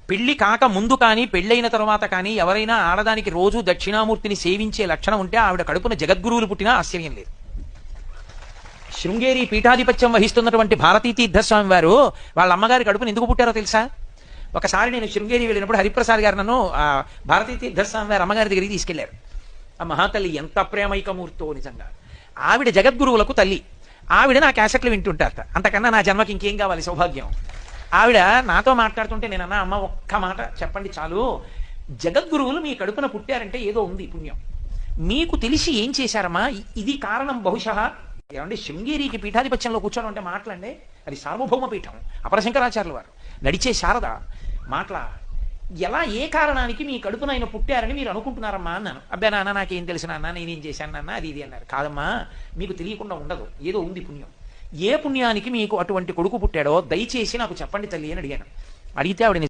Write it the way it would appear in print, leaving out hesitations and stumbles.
పెళ్లి కాక ముందు కానీ పెళ్ళైన తర్వాత కానీ ఎవరైనా ఆడదానికి రోజు దక్షిణామూర్తిని సేవించే లక్షణం ఉంటే ఆవిడ కడుపున జగద్గురువులు పుట్టినా ఆశ్చర్యం లేదు. శృంగేరి పీఠాధిపత్యం వహిస్తున్నటువంటి భారతీ తీర్థస్వామి వారు వాళ్ళ అమ్మగారి కడుపున ఎందుకు పుట్టారో తెలుసా? ఒకసారి నేను శృంగేరి వెళ్ళినప్పుడు హరిప్రసాద్ గారు నన్ను భారతీ తీర్థస్వామి వారి అమ్మగారి దగ్గరికి తీసుకెళ్లారు. ఆ మహాతల్లి ఎంత ప్రేమైకమూర్తో నిజంగా. ఆవిడ జగద్గురువులకు తల్లి. ఆవిడ నా క్యాసెట్లు వింటుంటారట. అంతకన్నా నా జన్మకి ఇంకేం కావాలి సౌభాగ్యం. ఆవిడ నాతో మాట్లాడుతుంటే నేనన్నా, అమ్మ ఒక్క మాట చెప్పండి చాలు, జగద్గురువులు మీ కడుపున పుట్టారంటే ఏదో ఉంది పుణ్యం. మీకు తెలిసి ఏం చేశారమ్మా? ఇది కారణం బహుశా. ఏమంటే శృంగేరికి పీఠాధిపత్యంలో కూర్చోడం అంటే మాటలండి, అది సార్వభౌమ పీఠం. అపరశంకరాచార్యుల వారు నడిచే శారద మాటల. ఎలా ఏ కారణానికి మీ కడుపున ఆయన పుట్టారని మీరు అనుకుంటున్నారమ్మా అన్నాను. అబ్బాయి నాన్న నాకేం తెలుసు నాన్న, నేనేం చేశాను నాన్న, అది ఇది అన్నారు. కాదమ్మా, మీకు తెలియకుండా ఉండదు, ఏదో ఉంది పుణ్యం. ఏ పుణ్యానికి మీకు అటువంటి కొడుకు పుట్టాడో దయచేసి నాకు చెప్పండి తల్లి అని అడిగాను. అడిగితే ఆవిడ